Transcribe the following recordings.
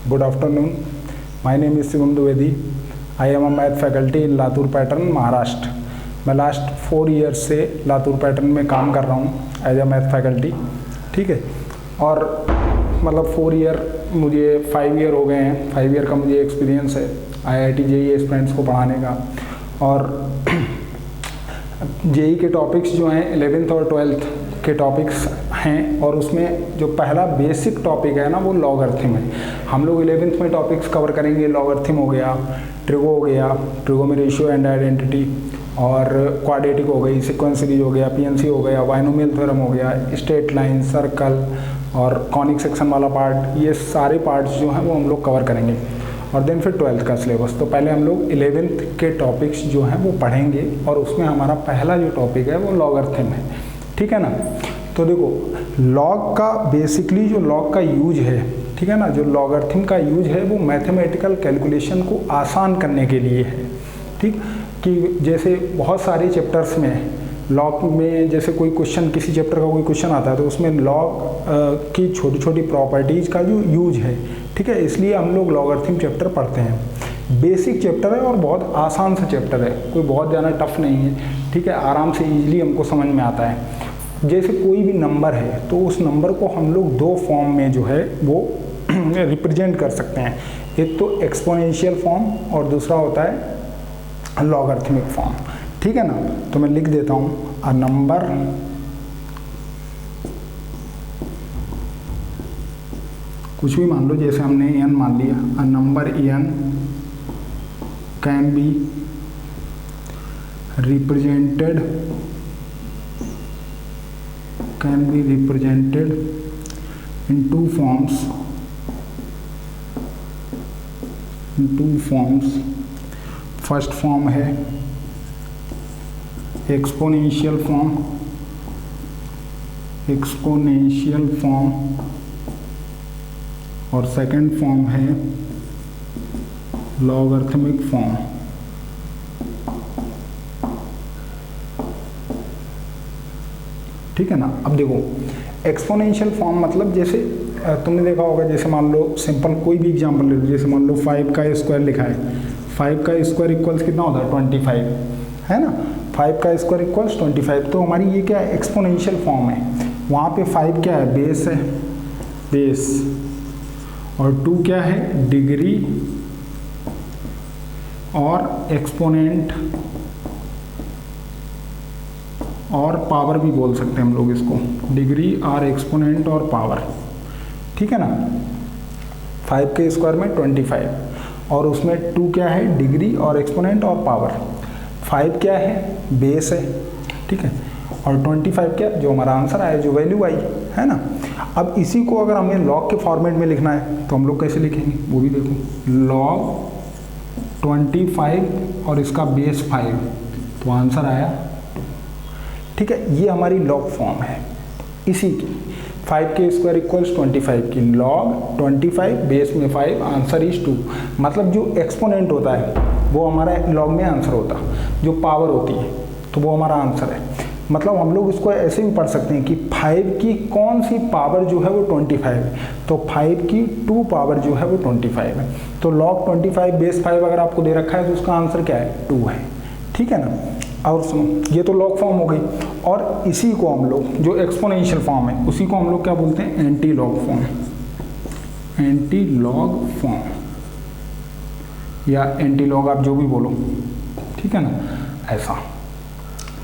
Good afternoon. My name is Shivam Dwivedi. I am a math faculty in Latur pattern Maharashtra. मैं last 4 years से Latur pattern में काम कर रहा हूँ एज ए मैथ फैकल्टी. ठीक है. और मतलब 4 ईयर मुझे 5 ईयर हो गए हैं. 5 ईयर का मुझे एक्सपीरियंस है IIT JEE स्टूडेंट्स को पढ़ाने का. और जेई के टॉपिक्स जो हैं 11th और 12th के टॉपिक्स हैं, और उसमें जो पहला बेसिक टॉपिक है ना वो लॉगरिथम है. हम लोग 11th में टॉपिक्स कवर करेंगे. लॉगरिथम हो गया, ट्रिगो हो गया, ट्रिगो में रेशियो एंड आइडेंटिटी, और क्वाड्रेटिक हो गई, सीक्वेंस सीरीज हो गया, PNC हो गया, बाइनोमियल थ्योरम हो गया, स्ट्रेट लाइन, सर्कल और कॉनिक सेक्शन वाला पार्ट. ये सारे पार्ट्स जो हैं वो हम लोग कवर करेंगे. और देन फिर 12th का सिलेबस. तो पहले हम लोग 11th के टॉपिक्स जो हैं वो पढ़ेंगे, और उसमें हमारा पहला जो टॉपिक है वो लॉगरिथम है. ठीक है ना. तो देखो, लॉग का बेसिकली जो लॉग का यूज है, ठीक है ना, जो लॉगरिथम का यूज है वो मैथमेटिकल कैलकुलेशन को आसान करने के लिए है. ठीक, कि जैसे बहुत सारे चैप्टर्स में लॉग में जैसे कोई क्वेश्चन, किसी चैप्टर का कोई क्वेश्चन आता है तो उसमें लॉग की छोटी छोटी प्रॉपर्टीज़ का जो यूज है, ठीक है, इसलिए हम लोग लॉगरिथम चैप्टर पढ़ते हैं. बेसिक चैप्टर है और बहुत आसान सा चैप्टर है, कोई बहुत ज़्यादा टफ नहीं है. ठीक है, आराम से ईजिली हमको समझ में आता है. जैसे कोई भी नंबर है तो उस नंबर को हम लोग 2 फॉर्म में जो है वो रिप्रेजेंट कर सकते हैं. एक तो एक्सपोनेंशियल फॉर्म और दूसरा होता है लॉगरिथमिक फॉर्म. ठीक है ना. तो मैं लिख देता हूँ, अ नंबर कुछ भी मान लो, जैसे हमने n मान लिया. A number n can be represented in two forms. First form है एक्सपोनेंशियल फॉर्म, और सेकंड फॉर्म है लॉगरिथमिक फॉर्म. ठीक है ना. अब देखो, एक्सपोनेंशियल फॉर्म मतलब जैसे तुमने देखा होगा, जैसे मान लो सिंपल कोई भी एग्जांपल ले लो. जैसे मान लो 5 का स्क्वायर लिखा है. 5 का स्क्वायर इक्वल्स कितना होता है? 25 है ना. 5 का स्क्वायर इक्वल्स 25. तो हमारी ये क्या है? एक्सपोनेंशियल फॉर्म है. वहाँ पे 5 क्या है? बेस है, बेस. और 2 क्या है? डिग्री और एक्सपोनेंट और पावर भी बोल सकते हैं हम लोग इसको. डिग्री और एक्सपोनेंट और पावर. ठीक है ना. 5 के स्क्वायर में 25, और उसमें 2 क्या है? डिग्री और एक्सपोनेंट और पावर. 5 क्या है? बेस है. ठीक है. और 25 क्या? जो हमारा आंसर आया, जो वैल्यू आई, है ना. अब इसी को अगर हमें लॉग के फॉर्मेट में लिखना है तो हम लोग कैसे लिखेंगे वो भी देखो. लॉग 25 और इसका बेस 5, तो आंसर आया. ठीक है. ये हमारी लॉग फॉर्म है इसी की. 5 के स्क्वायर इक्वल्स 25 की लॉग 25 बेस में 5, आंसर इज 2. मतलब जो एक्सपोनेंट होता है वो हमारा लॉग में आंसर होता, जो पावर होती है तो वो हमारा आंसर है. मतलब हम लोग इसको ऐसे भी पढ़ सकते हैं कि 5 की कौन सी पावर जो है वो 25 है, तो 5 की 2 पावर जो है वो 25 है. तो लॉग 25 बेस 5 अगर आपको दे रखा है तो उसका आंसर क्या है? 2 है. ठीक है ना. और सुनो, ये तो लॉग फॉर्म हो गई. और इसी को हम लोग, जो एक्सपोनेंशियल फॉर्म है, उसी को हम लोग क्या बोलते हैं? Anti log form. Anti log form या एंटी लॉग, आप जो भी बोलो. ठीक है ना. ऐसा.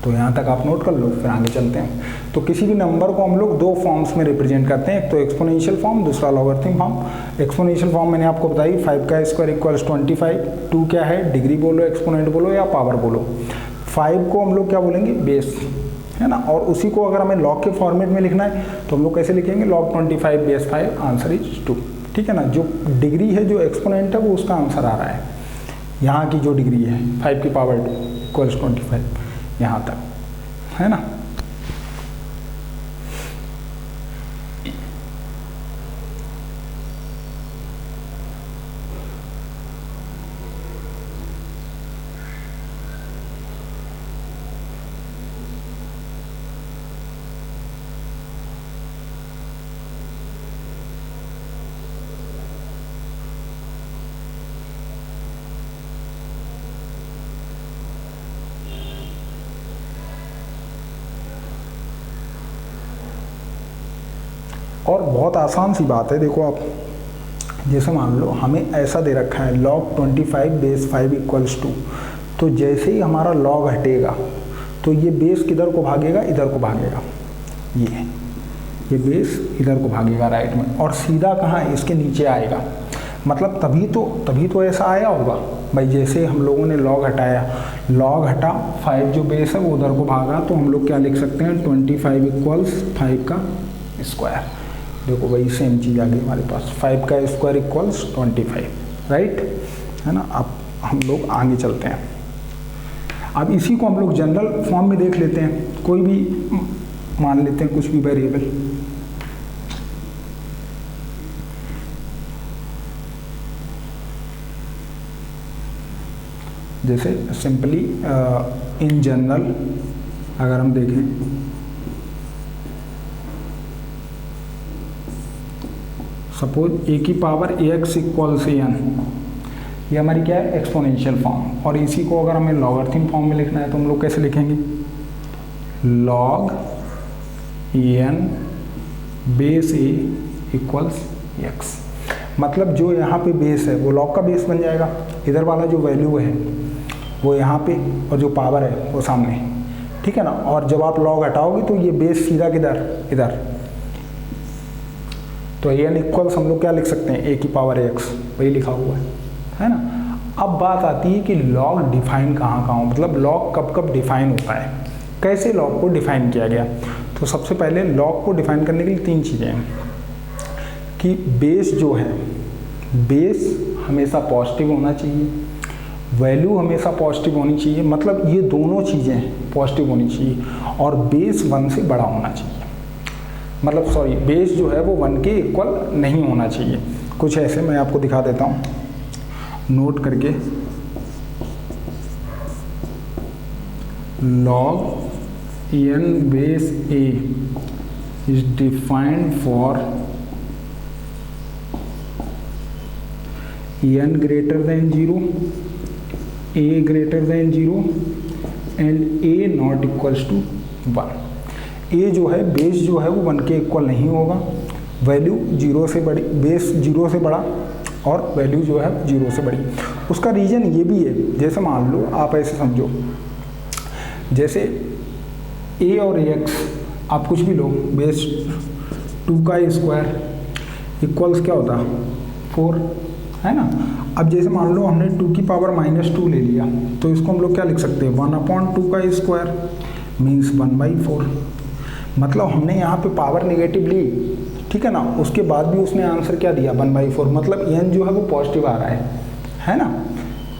तो यहाँ तक आप नोट कर लो, फिर आगे चलते हैं. तो किसी भी नंबर को हम लोग 2 फॉर्म्स में रिप्रेजेंट करते हैं. एक तो एक्सपोनेंशियल फॉर्म, दूसरा लॉगरिथम फॉर्म. एक्सपोनेंशियल फॉर्म मैंने आपको बताई, 5 का स्क्वायर इक्वल्स 25. 2 क्या है? डिग्री बोलो, एक्सपोनेंट बोलो या पावर बोलो. 5 को हम लोग क्या बोलेंगे? बेस, है ना. और उसी को अगर हमें लॉग के फॉर्मेट में लिखना है तो हम लोग कैसे लिखेंगे? Log 25 base 5, answer is 2. ठीक है ना. जो डिग्री है, जो एक्सपोनेंट है, वो उसका आंसर आ रहा है. यहाँ की जो डिग्री है 5 की पावर 2 इक्वल्स 25, यहाँ तक, है ना. और बहुत आसान सी बात है, देखो आप, जैसे मान लो हमें ऐसा दे रखा है log 25 बेस 5 इक्वल्स टू, तो जैसे ही हमारा log हटेगा तो ये बेस किधर को भागेगा, इधर को भागेगा, ये बेस इधर को भागेगा राइट में, और सीधा कहाँ है, इसके नीचे आएगा। मतलब तभी तो ऐसा आया होगा भाई, जैसे हम लोगों ने log हटाया, log हटा 5 जो बेस है वो उधर को भागा, तो हम लोग क्या लिख सकते हैं 25 इक्वल्स 5 का स्क्वायर। देखो भाई सेम चीज़ आ गई हमारे पास, 5 का स्क्वायर इक्वल्स 25, राइट है ना। अब हम लोग आगे चलते हैं। अब इसी को हम लोग जनरल फॉर्म में देख लेते हैं, कोई भी मान लेते हैं कुछ भी वेरिएबल। जैसे सिंपली इन जनरल अगर हम देखें, सपोज a की पावर ax इक्वल से n, ये हमारी क्या है एक्सपोनेंशियल फॉर्म, और इसी को अगर हमें लॉगरिथम फॉर्म में लिखना है तो हम लोग कैसे लिखेंगे, log n base a equals x। मतलब जो यहाँ पे बेस है वो log का बेस बन जाएगा, इधर वाला जो वैल्यू है वो यहाँ पे और जो पावर है वो सामने, ठीक है ना। और जब आप log हटाओगे तो ये बेस सीधा किधर, इधर, तो n इक्वल्स हम लोग क्या लिख सकते हैं a की पावर x, वही लिखा हुआ है ना। अब बात आती है कि log डिफाइन कहाँ हो, मतलब log कब कब डिफाइन होता है, कैसे log को डिफाइन किया गया। तो सबसे पहले log को डिफाइन करने के लिए 3 चीज़ें हैं कि बेस जो है, बेस हमेशा पॉजिटिव होना चाहिए, वैल्यू हमेशा पॉजिटिव होनी चाहिए, मतलब ये दोनों चीज़ें पॉजिटिव होनी चाहिए, और बेस 1 से बड़ा होना चाहिए, मतलब सॉरी बेस जो है वो 1 के इक्वल नहीं होना चाहिए। कुछ ऐसे मैं आपको दिखा देता हूँ नोट करके, log n base a is defined for n greater than 0, a greater than 0 and a not equals to 1। ए जो है बेस जो है वो 1 के इक्वल नहीं होगा, वैल्यू 0 से बड़ी, बेस 0 से बड़ा और वैल्यू जो है 0 से बड़ी। उसका रीज़न ये भी है, जैसे मान लो आप ऐसे समझो, जैसे ए और एक्स आप कुछ भी लो, बेस 2 का स्क्वायर इक्वल्स क्या होता है 4, है ना। अब जैसे मान लो हमने 2 की पावर -2 ले लिया, तो इसको हम लोग क्या लिख सकते हैं 1/2 का स्क्वायर मीन्स 1/4। मतलब हमने यहाँ पे पावर नेगेटिव ली, ठीक है ना, उसके बाद भी उसने आंसर क्या दिया 1/4, मतलब n जो है वो पॉजिटिव आ रहा है ना।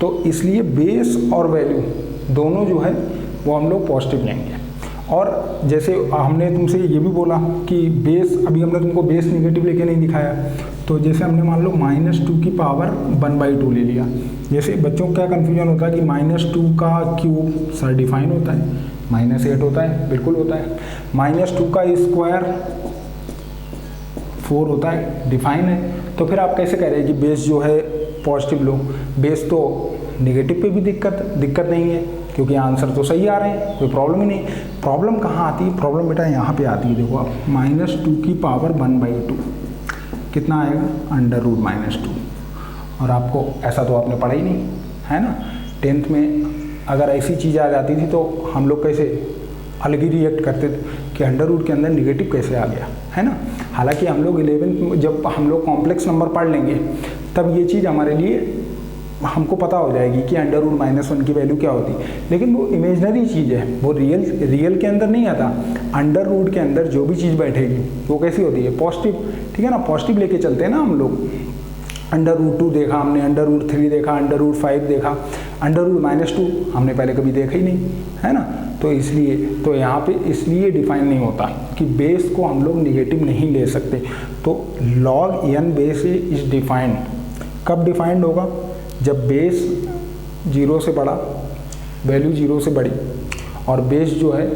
तो इसलिए बेस और वैल्यू दोनों जो है वो हम लोग पॉजिटिव लेंगे। और जैसे हमने तुमसे ये भी बोला कि बेस, अभी हमने तुमको बेस नेगेटिव लेके नहीं दिखाया, तो जैसे हमने मान लो -2 की पावर 1/2 ले लिया। जैसे बच्चों को क्या कन्फ्यूजन होता है कि -2 का क्यूब सर डिफाइन होता है, -8 होता है, बिल्कुल होता है। -2 का स्क्वायर 4 होता है, डिफाइन है। तो फिर आप कैसे कह रहे हैं कि बेस जो है पॉजिटिव लो, बेस तो नेगेटिव पे भी दिक्कत नहीं है, क्योंकि आंसर तो सही आ रहे हैं, कोई प्रॉब्लम ही नहीं। प्रॉब्लम कहाँ आती है, प्रॉब्लम बेटा यहाँ पे आती है, देखो आप -2 की पावर 1/2 कितना आएगा √-2, और आपको ऐसा तो आपने पढ़ा ही नहीं है ना। 10th में अगर ऐसी चीज़ आ जाती थी तो हम लोग कैसे अलग ही रिएक्ट करते थे कि √, के अंदर निगेटिव कैसे आ गया, है ना। हालांकि हम लोग 11th जब हम लोग कॉम्प्लेक्स नंबर पढ़ लेंगे तब ये चीज़ हमारे लिए हमको पता हो जाएगी कि √-1 की वैल्यू क्या होती है, लेकिन वो इमेजनरी चीज़ है, वो रियल के अंदर नहीं आता। √, के अंदर जो भी चीज़ बैठेगी वो कैसी होती है पॉजिटिव, ठीक है ना, पॉजिटिव लेके चलते हैं ना हम लोग। √2 देखा हमने, √3 देखा, √5 देखा, √-2 हमने पहले कभी देखा ही नहीं, है ना। तो इसलिए तो यहाँ पे इसलिए डिफाइन नहीं होता कि बेस को हम लोग निगेटिव नहीं ले सकते। तो log n base a is defined, कब डिफाइंड होगा, जब बेस 0 से बड़ा, वैल्यू 0 से बड़ी, और बेस जो है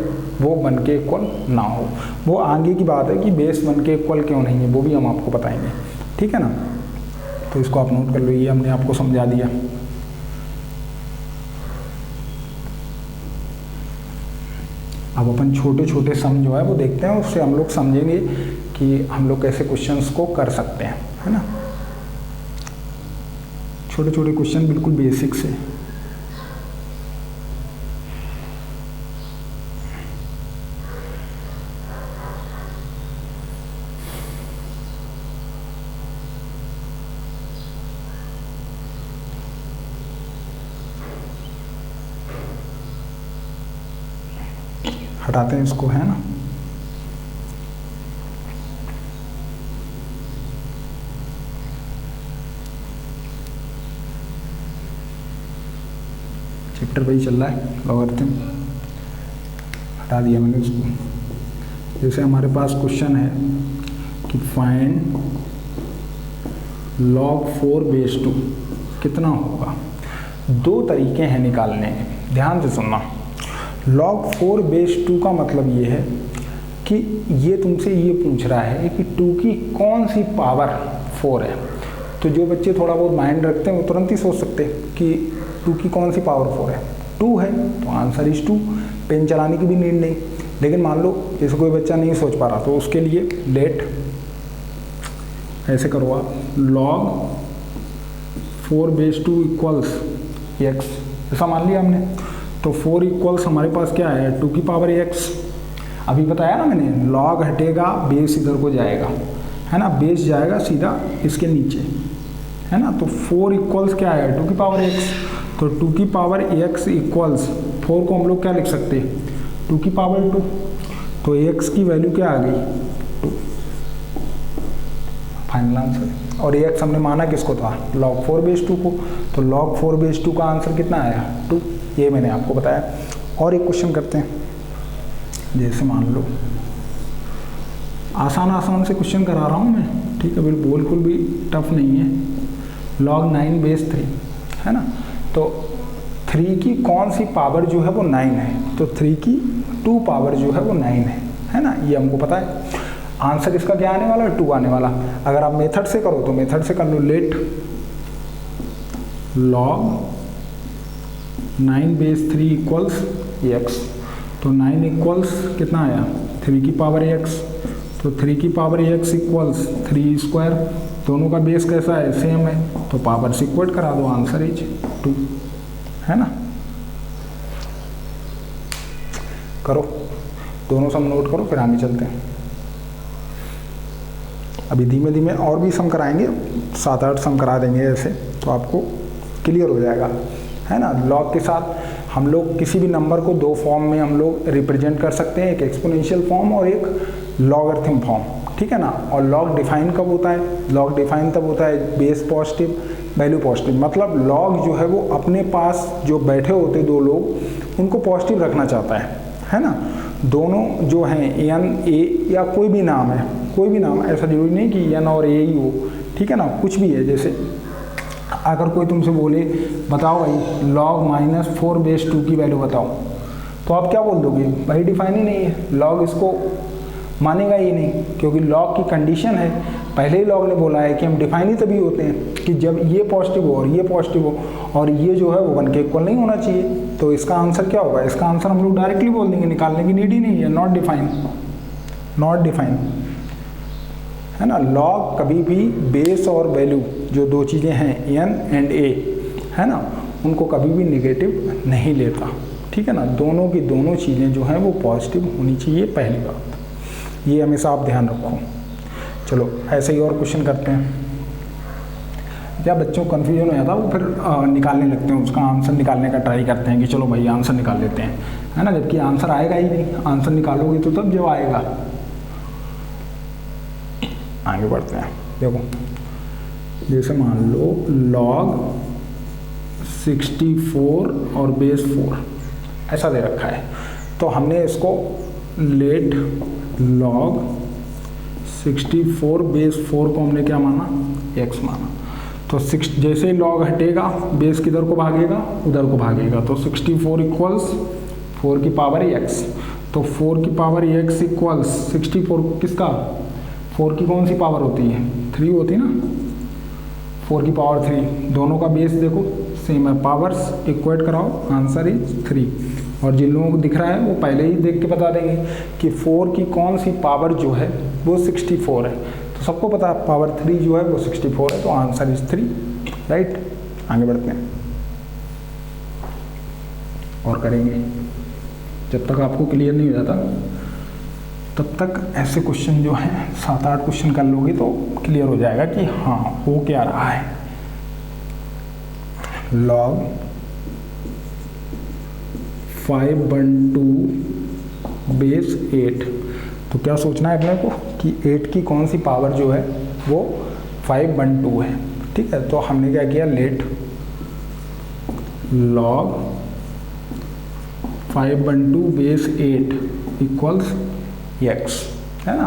वो 1 के इक्वल ना हो। वो आगे की बात है कि बेस 1 के इक्वल क्यों नहीं है, वो भी हम आपको बताएंगे, ठीक है ना। तो इसको आप नोट कर लो, ये हमने आपको समझा दिया। अब अपन छोटे छोटे सम जो है वो देखते हैं, उससे हम लोग समझेंगे कि हम लोग कैसे क्वेश्चंस को कर सकते हैं, है ना। छोटे छोटे क्वेश्चन बिल्कुल बेसिक से। हटाते हैं इसको, है ना। चैप्टर वही चल रहा है, लॉगरिथम। हटा दिया मैंने उसको। जैसे हमारे पास क्वेश्चन है कि फाइंड log 4 बेस 2 कितना होगा। दो तरीके हैं निकालने के, ध्यान से सुनना। log 4 बेस 2 का मतलब ये है कि ये तुमसे ये पूछ रहा है कि 2 की कौन सी पावर 4 है। तो जो बच्चे थोड़ा बहुत माइंड रखते हैं वो तुरंत ही सोच सकते हैं कि 2 की कौन सी पावर 4 है, 2 है, तो आंसर इज 2। पेन चलाने की भी नीड नहीं। लेकिन मान लो जैसे कोई बच्चा नहीं सोच पा रहा, तो उसके लिए लेट ऐसे करो आप, log 4 बेस 2 इक्वल्स x, ऐसा मान लिया हमने। तो 4 इक्वल्स हमारे पास क्या है, 2 की पावर x। अभी बताया ना मैंने, log हटेगा, बेस इधर को जाएगा, है ना, बेस जाएगा सीधा इसके नीचे, है ना। तो 4 इक्वल्स क्या है, 2 की पावर x। तो 2 की पावर x इक्वल्स 4 को हम लोग क्या लिख सकते हैं, 2 की पावर 2। तो x की वैल्यू क्या आ गई, 2, फाइनल आंसर। और x हमने माना किसको था, log 4 बेस 2 को। तो log 4 बेस 2 का आंसर कितना आया, 2। ये मैंने आपको बताया। और एक क्वेश्चन करते हैं। जैसे मान लो आसान से क्वेश्चन करा रहा हूँ मैं, ठीक है, बिल्कुल भी टफ नहीं है। log 9 बेस 3, है ना। तो 3 की कौन सी पावर जो है वो 9 है। तो 3 की 2 पावर जो है वो 9 है ना, ये हमको पता है। आंसर इसका क्या आने वाला है, 2 आने वाला। अगर आप मेथड से करो तो मेथड से कर लो, let log 9 base 3 equals x। तो 9 इक्वल्स कितना आया, 3 की पावर x। तो 3 की पावर x इक्वल्स 3 स्क्वायर। दोनों का बेस कैसा है, सेम है, तो पावर से इक्वेट करा दो, आंसर इज 2, है ना। करो, दोनों सम नोट करो, फिर आगे चलते हैं। अभी धीमे धीमे और भी सम कराएंगे, 7-8 सम करा देंगे ऐसे, तो आपको क्लियर हो जाएगा, है ना। लॉग के साथ हम लोग किसी भी नंबर को 2 फॉर्म में हम लोग रिप्रेजेंट कर सकते हैं, एक एक्सपोनेंशियल फॉर्म और एक लॉगरिथम फॉर्म, ठीक है ना। और लॉग डिफाइन कब होता है, लॉग डिफाइन तब होता है बेस पॉजिटिव वैल्यू पॉजिटिव। मतलब लॉग जो है वो अपने पास जो बैठे होते 2 लोग, उनको पॉजिटिव रखना चाहता है ना। दोनों जो हैं एन ए या कोई भी नाम है, कोई भी नाम, ऐसा जरूरी नहीं कि एन और ए ही हो, ठीक है ना, कुछ भी है। जैसे अगर कोई तुमसे बोले बताओ भाई log -4 बेस 2 की वैल्यू बताओ, तो आप क्या बोल दोगे, भाई डिफाइन ही नहीं है, लॉग इसको मानेगा ही नहीं, क्योंकि लॉग की कंडीशन है, पहले ही लॉग ने बोला है कि हम डिफाइन ही तभी होते हैं कि जब ये पॉजिटिव हो और ये पॉजिटिव हो, और ये जो है वो 1 के इक्वल नहीं होना चाहिए। तो इसका आंसर क्या होगा, इसका आंसर हम लोग डायरेक्टली बोल देंगे, निकालने की नीड ही नहीं है, नॉट डिफाइन, नॉट डिफाइन, है ना। लॉग कभी भी बेस और वैल्यू जो 2 चीज़ें हैं एन एंड ए, है ना, उनको कभी भी नेगेटिव नहीं लेता, ठीक है ना। दोनों की दोनों चीज़ें जो हैं वो पॉजिटिव होनी चाहिए, पहली बात, ये हमेशा आप ध्यान रखो। चलो ऐसे ही और क्वेश्चन करते हैं। क्या बच्चों को कन्फ्यूजन हो जाता है, वो फिर निकालने लगते हैं, उसका आंसर निकालने का ट्राई करते हैं कि चलो भाई आंसर निकाल लेते हैं, है ना, जबकि आंसर आएगा ही नहीं। आंसर निकालोगे तो तब जब आएगा। आगे बढ़ते हैं। देखो जैसे मान लो log 64 और बेस 4 ऐसा दे रखा है, तो हमने इसको लेट log 64 बेस 4 को हमने क्या माना, x माना। तो जैसे ही log हटेगा, बेस किधर को भागेगा, उधर को भागेगा। तो 64 इक्वल्स 4 की पावर x। तो 4 की पावर x इक्वल्स 64 किसका, 4 की कौन सी पावर होती है, 3 होती है ना, 4 की पावर 3। दोनों का बेस देखो सेम है, पावर्स इक्वेट कराओ, आंसर इज 3। और जिन लोगों को दिख रहा है वो पहले ही देख के बता देंगे कि 4 की कौन सी पावर जो है वो 64 है। तो सबको पता है पावर 3 जो है वो 64 है, तो आंसर इज 3, राइट। आगे बढ़ते हैं और करेंगे। जब तक आपको क्लियर नहीं हो जाता तब तक ऐसे क्वेश्चन जो हैं 7-8 क्वेश्चन कर लोगे तो क्लियर हो जाएगा कि हाँ हो क्या रहा है। लॉग 5/2 बेस 8, तो क्या सोचना है अपने को कि 8 की कौन सी पावर जो है वो 5/2 है, ठीक है। तो हमने क्या किया, let log 5/2 base 8 equals x, है ना।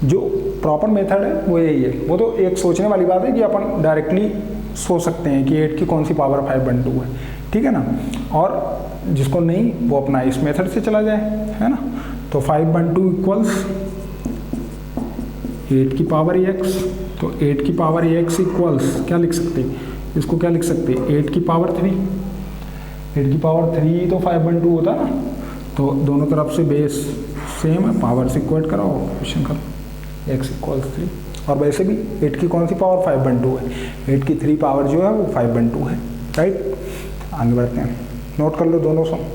जो प्रॉपर मेथड है वो यही है। वो तो एक सोचने वाली बात है कि अपन डायरेक्टली सोच सकते हैं कि 8 की कौन सी पावर 5/2 है, ठीक है ना। और जिसको नहीं वो अपना इस मेथड से चला जाए, है ना। तो 5/2 इक्वल्स 8 की पावर x, तो 8 की पावर x इक्वल्स क्या लिख सकते हैं, इसको क्या लिख सकते हैं, 8 की पावर 3। 8 की पावर 3 तो 5/2 होता ना, तो दोनों तरफ से बेस सेम है, पावर से इक्वेट कराओ, क्वेश्चन करो, x इक्वल्स 3। और वैसे भी 8 की कौन सी पावर 5/2 है, 8 की 3 पावर जो है वो 5/2 है, राइट। आगे बढ़ते हैं, नोट कर लो दोनों सम।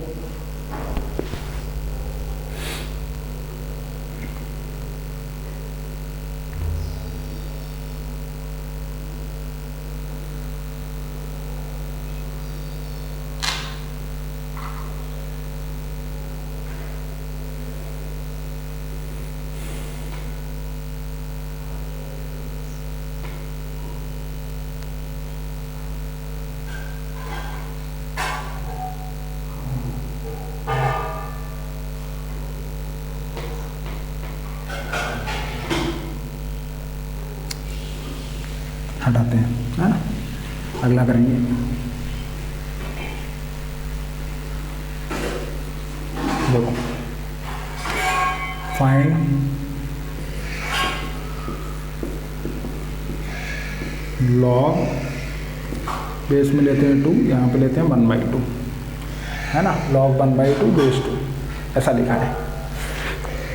हटाते हैं, है ना। अगला करेंगे, देखो फाइंड लॉग, बेस में लेते हैं 2, यहाँ पे लेते हैं 1/2, है ना। लॉग 1/2 बेस 2 ऐसा लिखा है।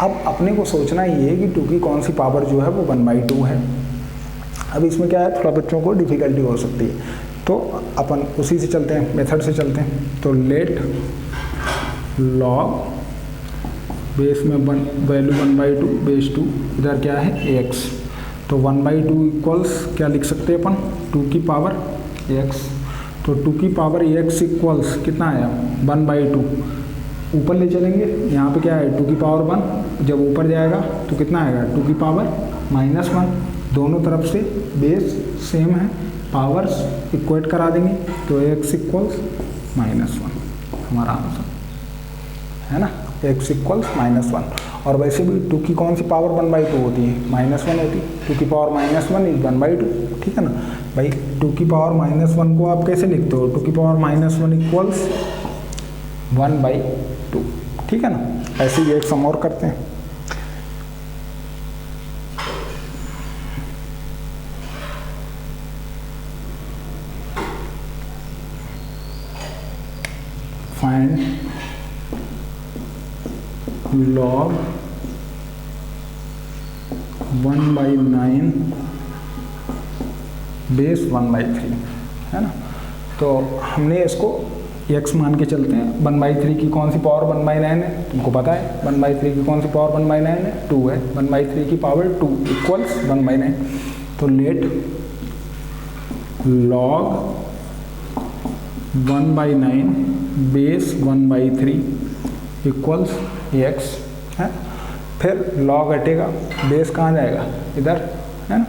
अब अपने को सोचना ये है कि 2 की कौन सी पावर जो है वो 1/2 है। अब इसमें क्या है, थोड़ा बच्चों को डिफिकल्टी हो सकती है, तो अपन उसी से चलते हैं, मेथड से चलते हैं। तो लेट लॉग, बेस में वैल्यू 1/2 बेस 2, इधर क्या है x, तो 1/2 इक्वल्स क्या लिख सकते हैं अपन, 2 की पावर x। तो 2 की पावर x इक्वल्स कितना आया, 1/2। ऊपर ले चलेंगे, यहाँ पे क्या है 2 की पावर 1, जब ऊपर जाएगा तो कितना आएगा 2 की पावर -1। दोनों तरफ से बेस सेम है, पावर्स इक्वेट करा देंगे, तो x इक्वल्स -1 हमारा आंसर, है ना। x equals -1। और वैसे भी 2 की कौन सी पावर 1/2 होती है, -1 होती है। 2 की पावर -1 इज 1/2, ठीक है ना भाई। 2 की पावर -1 को आप कैसे लिखते हो, 2 की पावर -1 इक्वल्स 1/2, ठीक है ना। ऐसे ही एक सम और करते हैं। फाइंड लॉग 1/9 बेस 1/3, है ना। तो हमने इसको x मान के चलते हैं। 1/3 की कौन सी पावर 1/9 है, तुमको पता है 1/3 की कौन सी पावर 1/9 है, 2 है। 1/3 की पावर 2 इक्वल्स 1/9। तो let log 1/9 base 1/3 equals x, है। फिर लॉग हटेगा, बेस कहाँ जाएगा, इधर, है ना।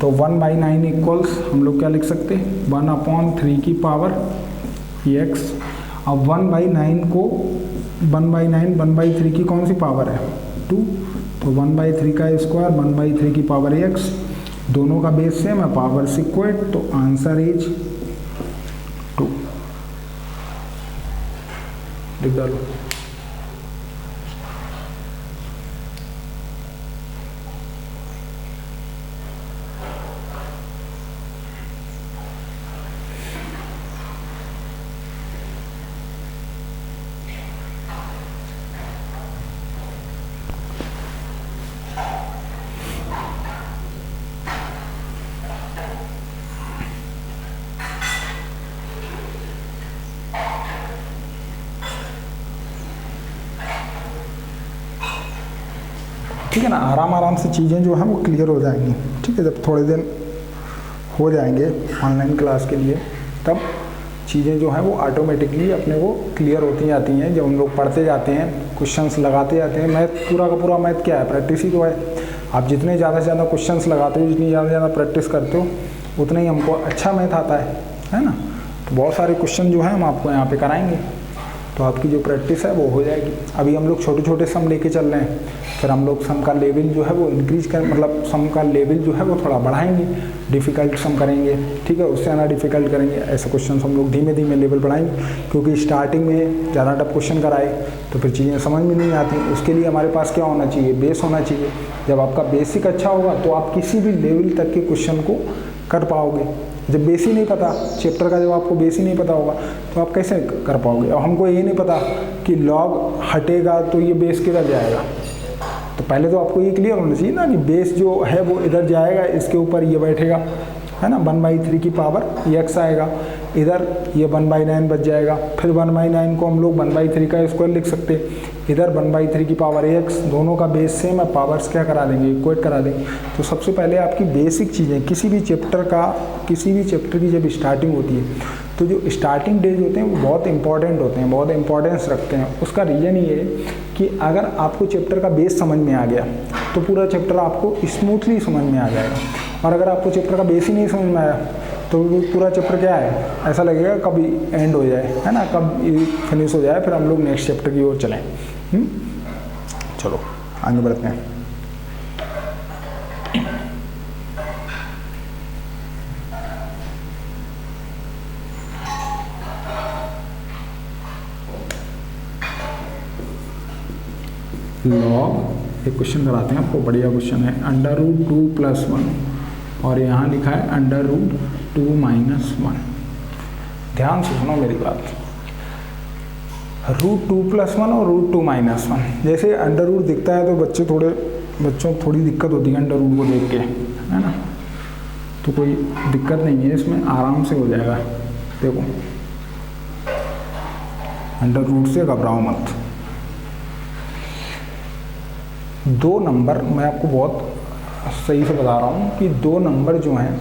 तो 1/9 इक्वल्स हम लोग क्या लिख सकते हैं, 1/3 की पावर x। अब 1/9 को 1/9 1/3 की कौन सी पावर है 2, तो 1/3 का स्क्वायर 1/3 की पावर x, दोनों का बेस सेम है, पावर इक्वेट, तो आंसर इज 2। लिख डालो। ठीक है ना, आराम आराम से चीज़ें जो हैं वो क्लियर हो जाएंगी। ठीक है, जब थोड़े दिन हो जाएंगे ऑनलाइन क्लास के लिए तब चीज़ें जो हैं वो ऑटोमेटिकली अपने को क्लियर होती जाती हैं। जब हम लोग पढ़ते जाते हैं, क्वेश्चंस लगाते जाते हैं, मैथ पूरा का पूरा मैथ क्या है, प्रैक्टिस ही तो है। आप जितने ज़्यादा से ज़्यादा क्वेश्चंस लगाते हो, जितनी ज़्यादा से ज़्यादा प्रैक्टिस करते हो, उतना ही हमको अच्छा मैथ आता है ना। तो बहुत सारे क्वेश्चन जो हैं हम आपको यहाँ पे कराएंगे, तो आपकी जो प्रैक्टिस है वो हो जाएगी। अभी हम लोग छोटे छोटे सम लेके चल रहे हैं, फिर हम लोग सम का लेवल जो है वो इंक्रीज कर, मतलब सम का लेवल जो है वो थोड़ा बढ़ाएंगे, डिफ़िकल्ट सम करेंगे। ठीक है, उससे ज़्यादा डिफ़िकल्ट करेंगे। ऐसे क्वेश्चन हम लोग धीमे धीमे लेवल बढ़ाएंगे, क्योंकि स्टार्टिंग में ज़्यादा टफ क्वेश्चन कराए तो फिर चीज़ें समझ में नहीं आती। उसके लिए हमारे पास क्या होना चाहिए, बेस होना चाहिए। जब आपका बेसिक अच्छा होगा तो आप किसी भी लेवल तक के क्वेश्चन को कर पाओगे। जब बेस ही नहीं पता चैप्टर का, जब आपको बेस ही नहीं पता होगा तो आप कैसे कर पाओगे। और हमको ये नहीं पता कि लॉग हटेगा तो ये बेस किधर जाएगा, तो पहले तो आपको ये क्लियर होना चाहिए ना कि बेस जो है वो इधर जाएगा, इसके ऊपर ये बैठेगा, है ना, 1/3 की पावर x आएगा, इधर ये 1/9 बच जाएगा। फिर 1/9 को हम लोग 1/3 का स्क्वायर लिख सकते, इधर 1/3 की पावर x, दोनों का बेस सेम है, पावर्स क्या करा देंगे, इक्वेट करा देंगे। तो सबसे पहले आपकी बेसिक चीज़ें, किसी भी चैप्टर की जब स्टार्टिंग होती है तो जो स्टार्टिंग डेज होते हैं वो बहुत इंपॉर्टेंट होते हैं, बहुत इंपॉर्टेंस रखते हैं। उसका रीज़न ये है कि अगर आपको चैप्टर का बेस समझ में आ गया तो पूरा चैप्टर आपको स्मूथली समझ में आ जाएगा। और अगर आपको चैप्टर का बेस ही नहीं समझ में आया तो पूरा चैप्टर क्या है, ऐसा लगेगा कभी एंड हो जाए, है ना, कब फिनिश हो जाए, फिर हम लोग नेक्स्ट चैप्टर की ओर चलें। चलो आगे बढ़ते हैं। लॉग एक क्वेश्चन कराते हैं आपको, बढ़िया क्वेश्चन है। √2 + 1 और यहाँ लिखा है √2 - 1। ध्यान से सुनो मेरी बात। √2 + 1 और √2 - 1, जैसे अंडर दिखता है तो बच्चों को थोड़ी दिक्कत होती है अंडर को देख के, है ना, तो कोई दिक्कत नहीं है इसमें, आराम से हो जाएगा। देखो अंडर से घबराओ मत। दो नंबर, मैं आपको बहुत सही से बता रहा हूँ कि दो नंबर जो हैं,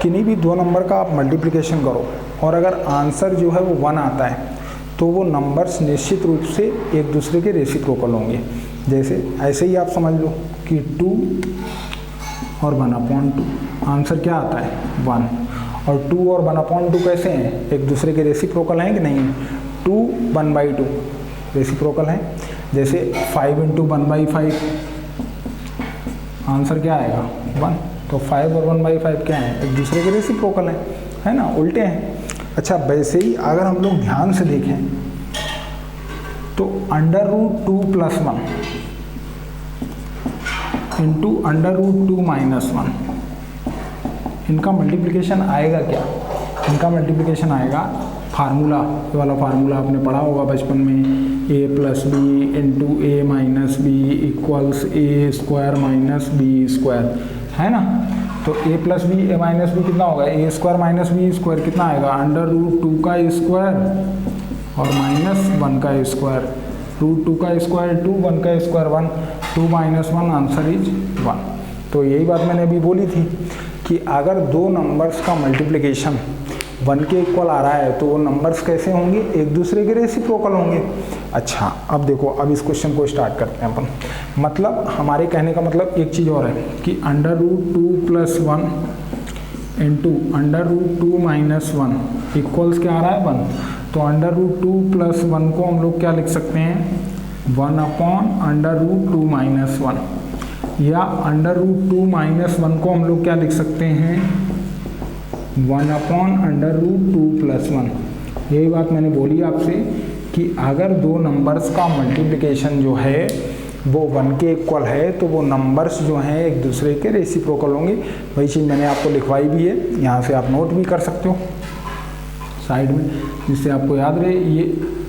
किन्हीं भी दो नंबर का आप मल्टीप्लिकेशन करो और अगर आंसर जो है वो 1 आता है तो वो नंबर्स निश्चित रूप से एक दूसरे के रेसिप्रोकल होंगे। जैसे ऐसे ही आप समझ लो कि 2 और 1/2, आंसर क्या आता है 1, और 2 और 1/2 कैसे हैं, एक दूसरे के रेसिप्रोकल हैं कि नहीं। 2 1/2 रेसिप्रोकल हैं। जैसे 5 × 1/5, आंसर क्या आएगा 1, तो 5 और 1/5 क्या है, एक दूसरे के रेसिप्रोकल हैं, है ना, उल्टे हैं। अच्छा, वैसे ही अगर हम लोग ध्यान से देखें तो √2 + 1 × √2 - 1, इनका मल्टीप्लिकेशन आएगा क्या, इनका मल्टीप्लिकेशन आएगा फार्मूला, ये वाला फार्मूला आपने पढ़ा होगा बचपन में, a + b × a - b = a² - b², है ना। तो a + b a - b कितना होगा, a² - b² कितना आएगा, √2 का स्क्वायर और -1 का स्क्वायर, √2 का स्क्वायर 2, 1 का स्क्वायर 1, 2 - 1, आंसर इज 1। तो यही बात मैंने अभी बोली थी कि अगर दो नंबर्स का मल्टीप्लिकेशन 1 के इक्वल आ रहा है तो वो नंबर्स कैसे होंगे, एक दूसरे के रेसिप्रोकल होंगे। अच्छा, अब देखो, अब इस क्वेश्चन को स्टार्ट करते हैं अपन। मतलब हमारे कहने का मतलब एक चीज़ और है कि √2 + 1 × √2 - 1 इक्वल्स क्या आ रहा है 1, तो √2 + 1 को हम लोग क्या लिख सकते हैं 1/√2 - 1, या √2 - 1 को हम लोग क्या लिख सकते हैं 1/√2 + 1। यही बात मैंने बोली आपसे कि अगर दो नंबर्स का मल्टीप्लिकेशन जो है वो 1 के इक्वल है तो वो नंबर्स जो हैं एक दूसरे के रेसिप्रोकल होंगे। वही चीज़ मैंने आपको लिखवाई भी है, यहाँ से आप नोट भी कर सकते हो साइड में, जिससे आपको याद रहे। ये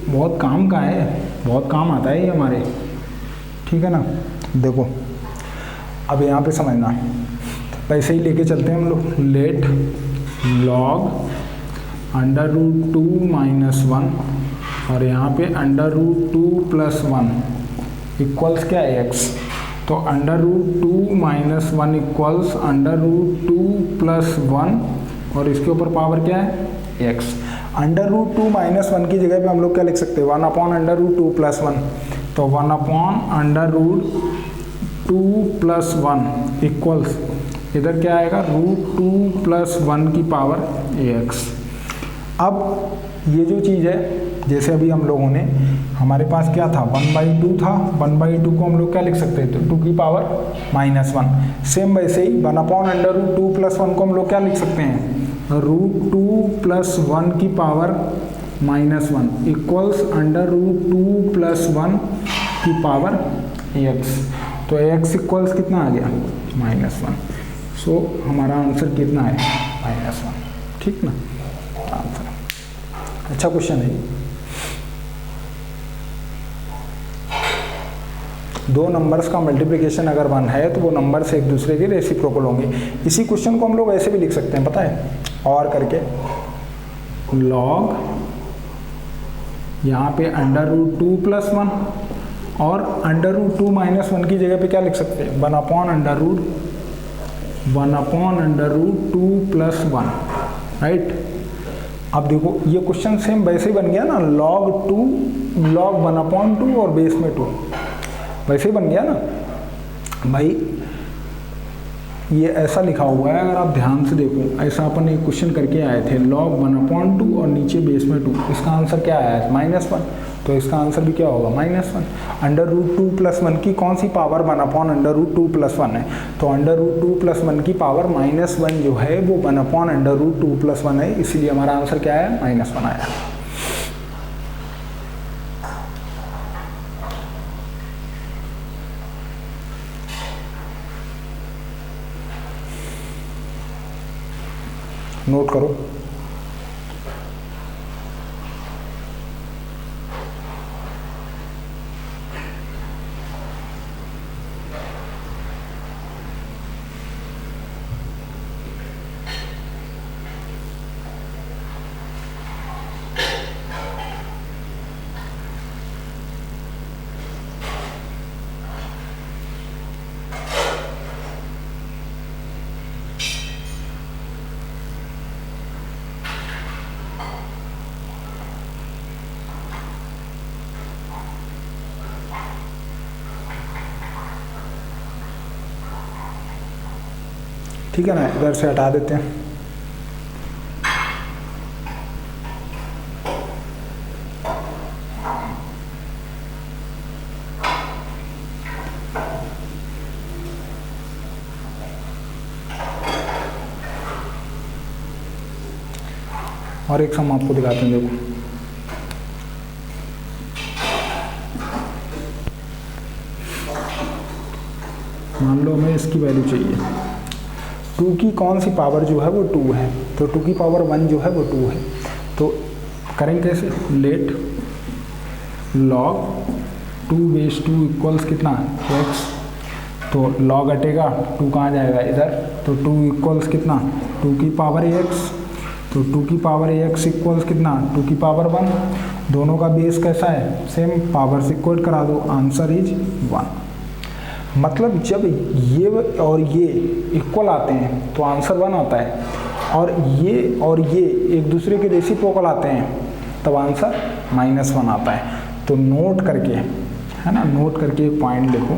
बहुत काम का है, बहुत काम आता है ये हमारे, ठीक है ना। देखो अब यहाँ पे समझना, वैसे ही लेके चलते हैं हम लोग। लेट log √2 - 1 और यहाँ पे √2 + 1 इक्वल्स क्या है x, तो under root 2 minus 1 equals under root 2 plus 1 और इसके ऊपर पावर क्या है x। अंडर रूट 2 माइनस 1 की जगह पे हम लोग क्या लिख सकते हैं 1 अपॉन अंडर रूट 2 प्लस 1, तो 1 upon under root 2 plus 1 equals इधर क्या आएगा रूट 2 प्लस 1 की पावर ax। अब ये जो चीज़ है जैसे अभी हम लोगों ने हमारे पास क्या था 1/2 था, 1/2 को हम लोग क्या लिख सकते हैं, तो 2 की पावर -1। सेम वैसे ही 1 अपॉन अंडर रूट 2 प्लस 1 को हम लोग क्या लिख सकते हैं रूट 2 प्लस 1 की power -1 equals under root 2 plus 1 की पावर x। तो x इक्वल्स कितना आ गया -1। सो हमारा आंसर कितना है -1। ठीक ना आंसर। अच्छा क्वेश्चन है। दो नंबर्स का मल्टीप्लिकेशन अगर 1 है तो वो नंबर से एक दूसरे के रेसिप्रोकल होंगे। इसी क्वेश्चन को हम लोग ऐसे भी लिख सकते हैं पता है, और करके लॉग यहाँ पे अंडर रूट 2 प्लस 1 और अंडर रूट 2 माइनस 1 की जगह पे क्या लिख सकते हैं 1 upon under root 2 plus 1, right. अब देखो ये क्वेश्चन सेम वैसे ही बन गया ना, लॉग 1 अपॉन 2 और बेस में 2 वैसे ही बन गया ना भाई। ये ऐसा लिखा हुआ है, अगर आप ध्यान से देखो ऐसा अपन एक क्वेश्चन करके आए थे लॉग 1 अपॉन 2 और नीचे बेस में 2, इसका आंसर क्या आया है -1, तो इसका आंसर भी क्या होगा -1। अंडर रूट 2 प्लस 1 की कौन सी power 1 upon under root 2 plus 1 है, तो अंडर रूट 2 प्लस 1 की पावर -1 जो है वो 1 अपॉन अंडर रूट 2 प्लस 1 है, इसीलिए हमारा आंसर क्या है -1 आया। नोट करो। ठीक है ना, इधर से हटा देते हैं। और एक सम आपको दिखाते हैं, देखो मान लो हमें इसकी वैल्यू चाहिए, 2 की कौन सी पावर जो है वो 2 है, तो 2 की पावर 1 जो है वो 2 है, तो करेंगे कैसे, लेट लॉग 2 बेस 2 इक्वल्स कितना x, तो लॉग हटेगा 2 कहाँ जाएगा इधर, तो 2 इक्वल्स कितना 2 की पावर x, तो 2 की पावर x इक्वल्स कितना 2 की पावर 1, दोनों का बेस कैसा है सेम, पावर से इक्वल करा दो, आंसर इज 1। मतलब जब ये और ये इक्वल आते हैं तो आंसर 1 आता है, और ये एक दूसरे के रेसिप्रोकल आते हैं तब आंसर -1 आता है। तो नोट करके, है ना, नोट करके एक पॉइंट लिखो,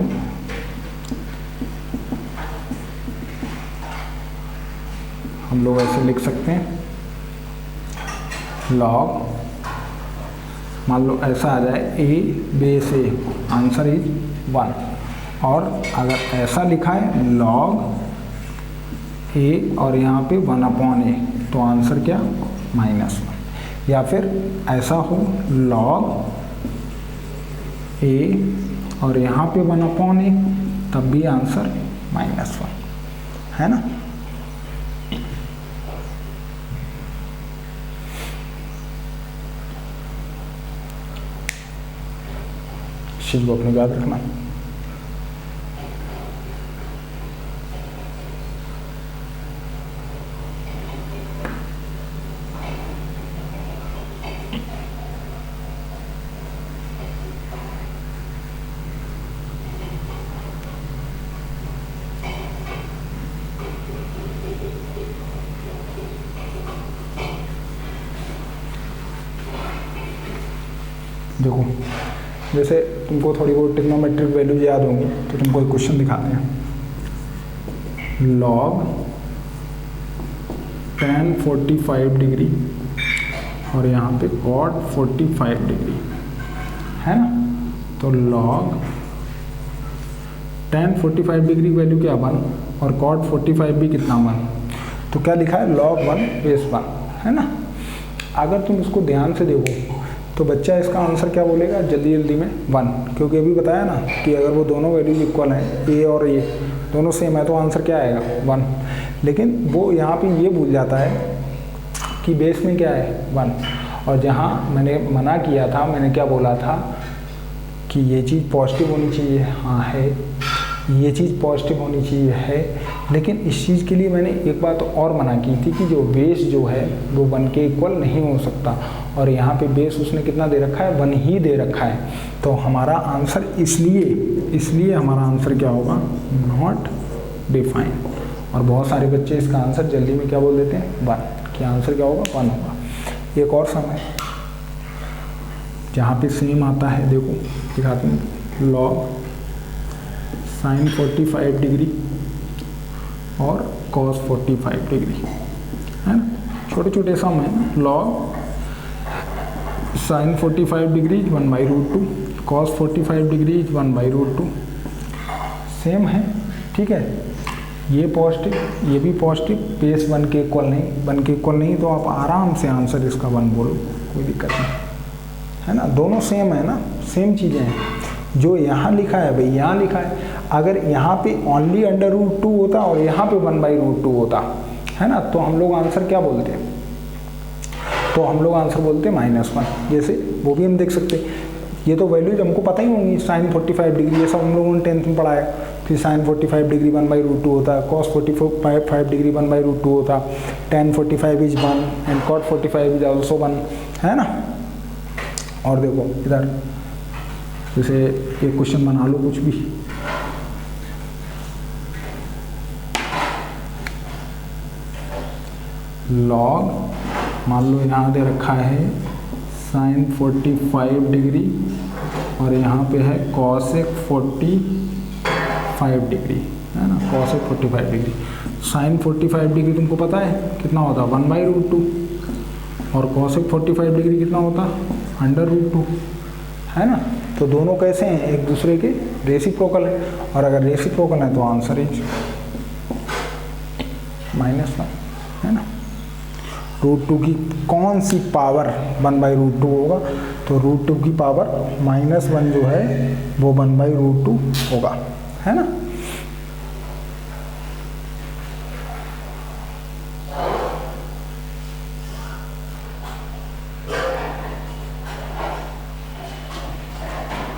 हम लोग ऐसे लिख सकते हैं लॉग, मान लो ऐसा आ जाए a base a, answer is 1, और अगर ऐसा लिखा है लॉग a और यहाँ पे 1 अपॉन a, तो आंसर क्या -1, या फिर ऐसा हो लॉग a और यहाँ पे 1 अपॉन a, तब भी आंसर -1, है ना। इस चीज को अपने याद रखना। देखो जैसे तुमको थोड़ी बहुत ट्रिग्नोमेट्रिक वैल्यूज याद होंगी तो तुमको एक क्वेश्चन दिखाते हैं। लॉग tan 45 डिग्री और यहाँ पे cot 45 डिग्री है ना, तो log tan 45 डिग्री वैल्यू क्या 1 और cot 45 भी कितना 1, तो क्या लिखा है log 1 बेस 1 है ना। अगर तुम इसको ध्यान से देखो तो बच्चा इसका आंसर क्या बोलेगा जल्दी जल्दी में 1, क्योंकि अभी बताया ना कि अगर वो दोनों वैल्यूज इक्वल हैं ए और ए दोनों सेम है तो आंसर क्या आएगा 1, लेकिन वो यहाँ पे ये भूल जाता है कि बेस में क्या है 1, और जहाँ मैंने मना किया था, मैंने क्या बोला था कि ये चीज़ पॉजिटिव होनी चाहिए, हाँ है, ये चीज़ पॉजिटिव होनी चाहिए है, लेकिन इस चीज़ के लिए मैंने एक बात और मना की थी कि जो बेस जो है वो 1 के इक्वल नहीं हो सकता, और यहाँ पे बेस उसने कितना दे रखा है 1 ही दे रखा है, तो हमारा आंसर इसलिए हमारा आंसर क्या होगा नॉट डिफाइन। और बहुत सारे बच्चे इसका आंसर जल्दी में क्या बोल देते हैं 1, कि आंसर क्या होगा 1 होगा। एक और सम है जहाँ पे सेम आता है, देखो दिखाते हैं, लॉग sin 45 डिग्री और cos 45 डिग्री है ना, छोटे छोटे सम है। Log sin 45 degree 1/√2, cos 45 degree 1/√2 same है, ठीक है, ये पॉजिटिव ये भी पॉजिटिव, बेस 1 के इक्वल नहीं, 1 के इक्वल नहीं, तो आप आराम से आंसर इसका 1 बोलो, कोई दिक्कत नहीं है ना, दोनों सेम है ना, सेम चीज़ें हैं। जो यहाँ लिखा है भाई यहाँ लिखा है, अगर यहाँ पे ओनली √2 होता और यहाँ पे 1/√2 होता है ना, तो हम लोग आंसर क्या बोलते हैं, तो हम लोग आंसर बोलते -1, जैसे वो भी हम देख सकते। ये तो वैल्यूज हमको पता ही होंगी, sin 45 डिग्री ये सब हम लोगों ने 10th में पढ़ा है कि sin 45 डिग्री 1/√2 होता है, cos 45 डिग्री 1/√2 होता, tan 45 is 1 and cot 45 is also 1 है ना। और देखो इधर जैसे एक क्वेश्चन बना लो कुछ भी, लॉग मान लो यहाँ दे रखा है sin 45 डिग्री और यहाँ पे है cosec 45 डिग्री है ना, cosec 45 डिग्री। sin 45 डिग्री तुमको पता है कितना होता है 1/√2 और cosec 45 डिग्री कितना होता √2 है ना, तो दोनों कैसे हैं एक दूसरे के रेसिप्रोकल है, और अगर रेसिप्रोकल है तो आंसर इज -1 है ना। √2 की कौन सी पावर 1/√2 होगा, तो √2 की पावर -1 जो है वो 1/√2 होगा है ना।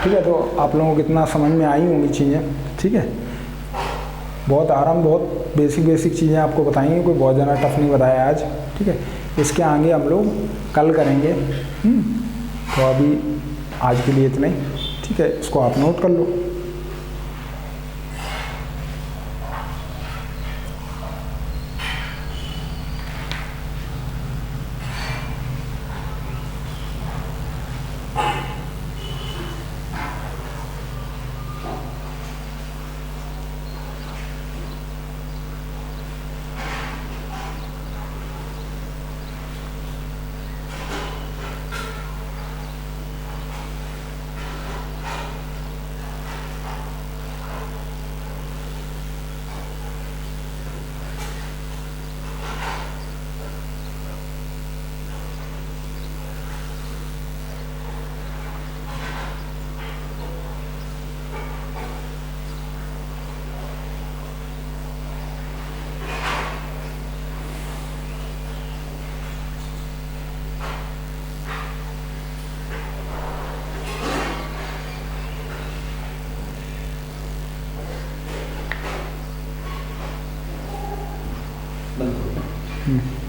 ठीक है, तो आप लोगों को कितना समझ में आई होंगी चीज़ें, ठीक है, बहुत आराम, बहुत बेसिक चीज़ें आपको बताई हैं, कोई बहुत ज़्यादा टफ नहीं बताया आज, ठीक है। इसके आगे हम लोग कल करेंगे, तो अभी आज के लिए इतना ही, ठीक है, इसको आप नोट कर लो। बंद।